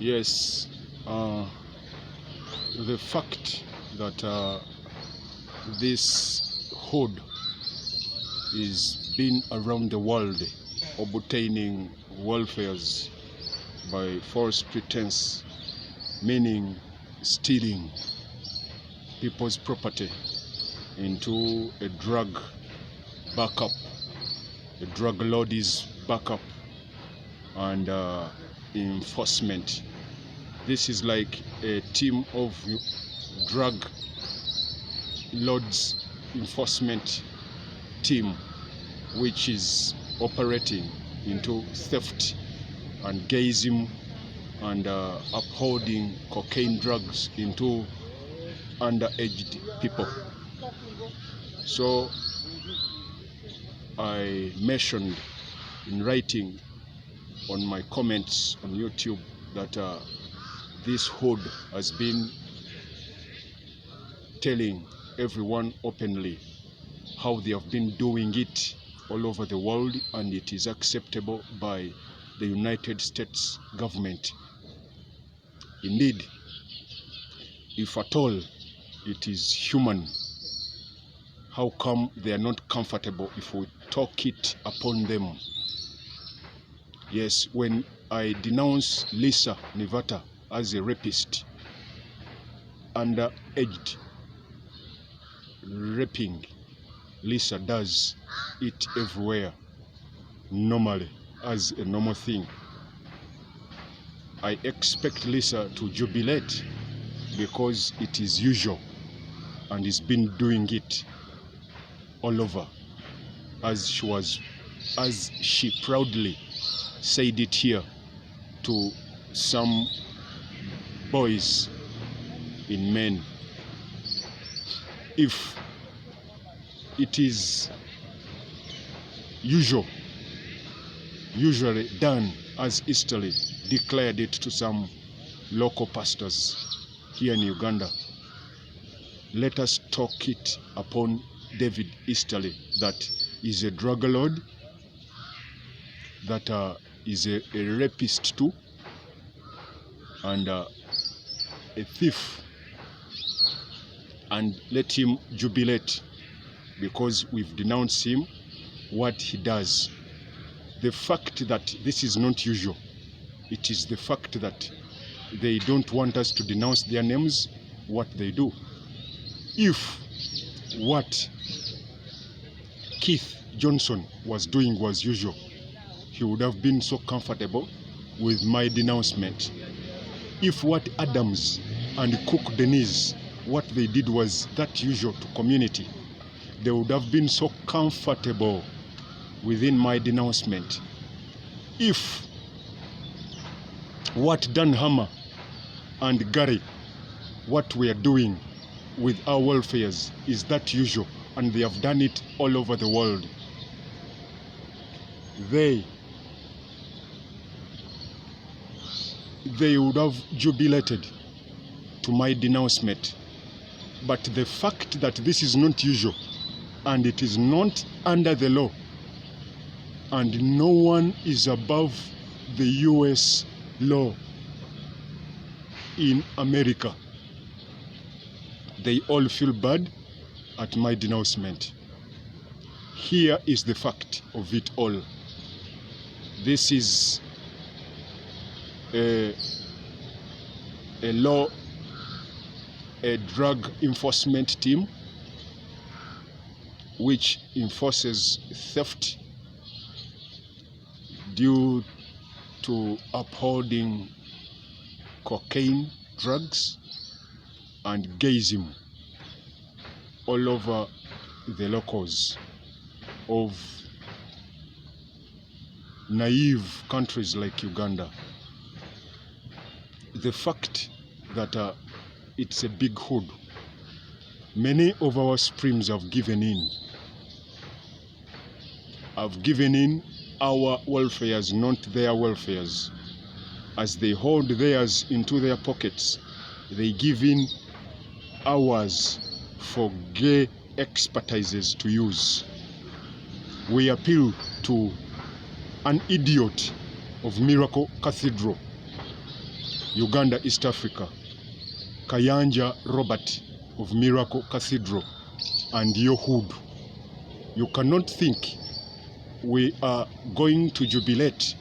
Yes, the fact that this hood is been around the world obtaining welfares by false pretense, meaning stealing people's property into a drug backup, a drug lordy's backup, and enforcement. This is like a team of drug lords enforcement team which is operating into theft and gayism and upholding cocaine drugs into underaged people. So I mentioned in writing on my comments on YouTube that this hood has been telling everyone openly how they have been doing it all over the world, and it is acceptable by the United States government. Indeed, if at all it is human, how come they are not comfortable if we talk it upon them? Yes, when I denounce Lisa Nevada as a rapist, underaged raping, Lisa does it everywhere, normally, as a normal thing. I expect Lisa to jubilate because it is usual and has been doing it all over, as she proudly said it here to some boys in men. If it is usually done as Easterly declared it to some local pastors here in Uganda, let us talk it upon David Easterly, that is a drug lord, that is a rapist too, and a thief, and let him jubilate because we've denounced him, what he does. The fact that this is not usual, it is the fact that they don't want us to denounce their names, what they do. If what Keith Johnson was doing was usual, he would have been so comfortable with my denouncement. If what Adams and Cook Denise, what they did was that usual to community, they would have been so comfortable within my denouncement. If what Dan Hammer and Gary, what we are doing with our welfares is that usual, and they have done it all over the world, they would have jubilated to my denouncement. But the fact that this is not usual and it is not under the law, and no one is above the US law in America, they all feel bad at my denouncement. Here is the fact of it all. This is a drug enforcement team which enforces theft due to upholding cocaine, drugs, and gayism all over the locals of naive countries like Uganda. The fact that it's a big hood, many of our streams have given in. Have given in our welfares, not their welfares. As they hold theirs into their pockets, they give in ours for gay expertises to use. We appeal to an idiot of Miracle Cathedral Uganda, East Africa, Kayanja Robert of Miracle Cathedral, and your hood. You cannot think we are going to jubilate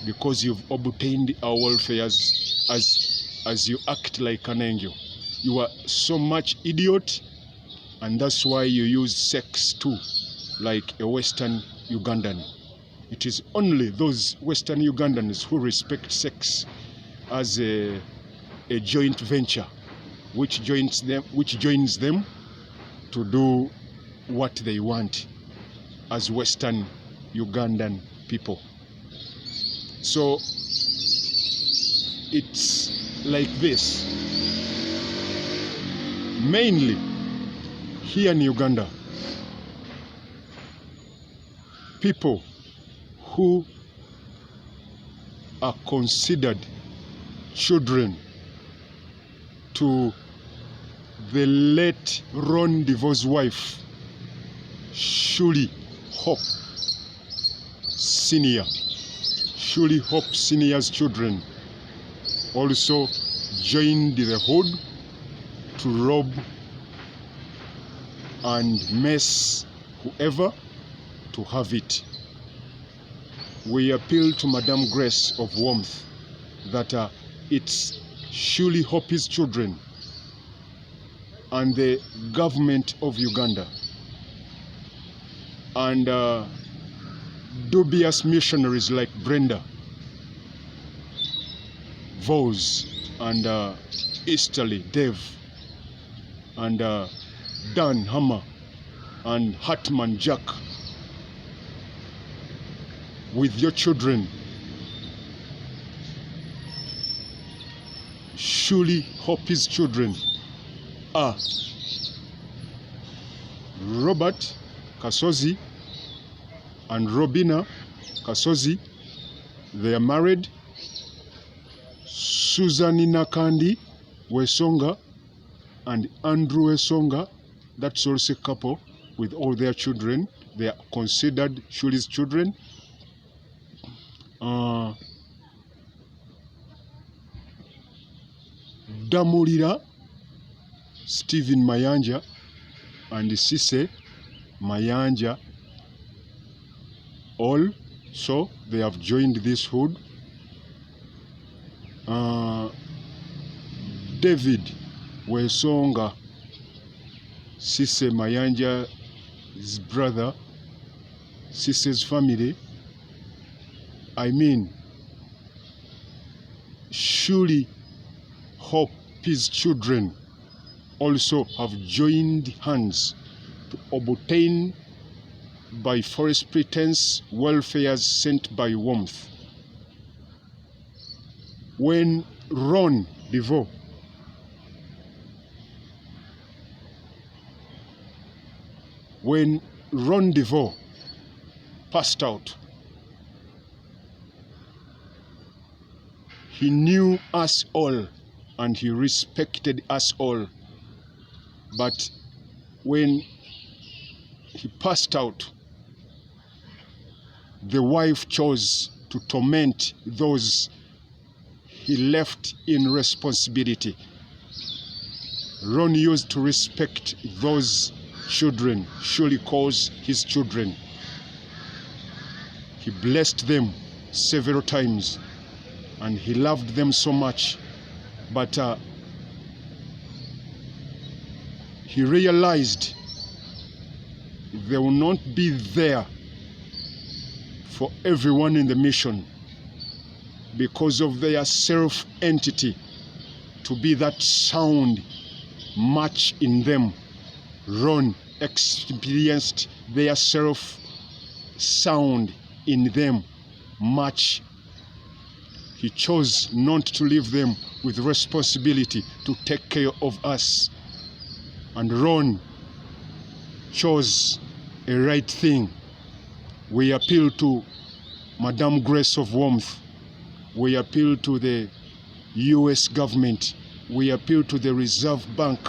because you've obtained our welfare as you act like an angel. You are so much idiot, and that's why you use sex too, like a Western Ugandan. It is only those Western Ugandans who respect sex as a joint venture, which joins them to do what they want as Western Ugandan people. So it's like this. Mainly here in Uganda, people who are considered children to the late Ron DeVoe's wife, Shuli Hope Senior. Shuli Hope Senior's children also joined the hood to rob and mess whoever to have it. We appeal to Madam Grace of Warmth that it's Shuli Hope's children and the government of Uganda and dubious missionaries like Brenda Vose and Easterly Dave and Dan Hammer and Hartman Jack with your children. Surely Hope's children are Robert Kasozi and Robina Kasozi. They are married. Susan Nakandi Wesonga and Andrew Wesonga, that's also a couple with all their children. They are considered Shuli's children. Damulira Stephen Mayanja and Sise Mayanja, all so they have joined this hood. David Wesonga, Sise Mayanja's brother, Sise's family. I mean, surely Hope's children also have joined hands to obtain by false pretense welfares sent by Warmth. When Ron DeVoe passed out, he knew us all and he respected us all. But when he passed out, the wife chose to torment those he left in responsibility. Ron used to respect those children, surely calls his children. He blessed them several times and he loved them so much. But he realized they will not be there for everyone in the mission because of their self-entity to be that sound much in them. Ron experienced their self-sound in them much. He chose not to leave them with responsibility to take care of us. And Ron chose a right thing. We appeal to Madam Grace of Warmth. We appeal to the US government. We appeal to the Reserve Bank,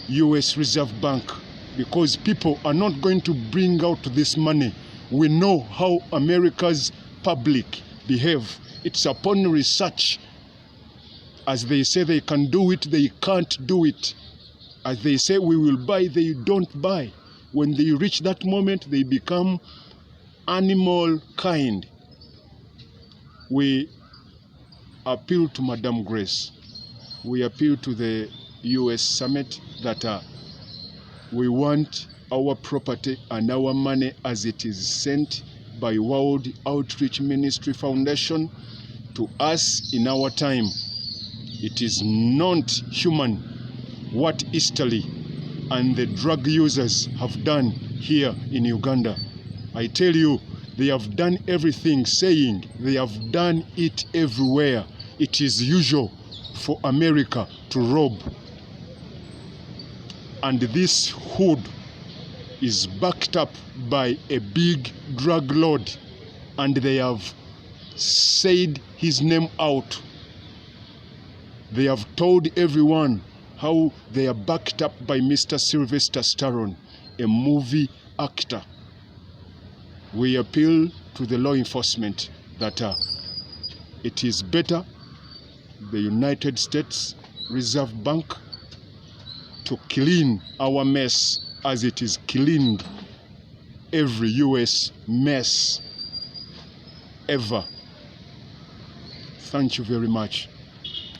US Reserve Bank, because people are not going to bring out this money. We know how America's public, behave. It's upon research. As they say they can do it, they can't do it. As they say we will buy, they don't buy. When they reach that moment, they become animal kind. We appeal to Madam Grace. We appeal to the US Summit that we want our property and our money as it is sent by World Outreach Ministry Foundation to us in our time. It is not human what Easterly and the drug users have done here in Uganda. I tell you, they have done everything, saying they have done it everywhere. It is usual for America to rob. And this hood is backed up by a big drug lord, and they have said his name out. They have told everyone how they are backed up by Mr. Sylvester Stallone, a movie actor. We appeal to the law enforcement that it is better the United States Reserve Bank to clean our mess as it is cleaned every US mess ever. Thank you very much.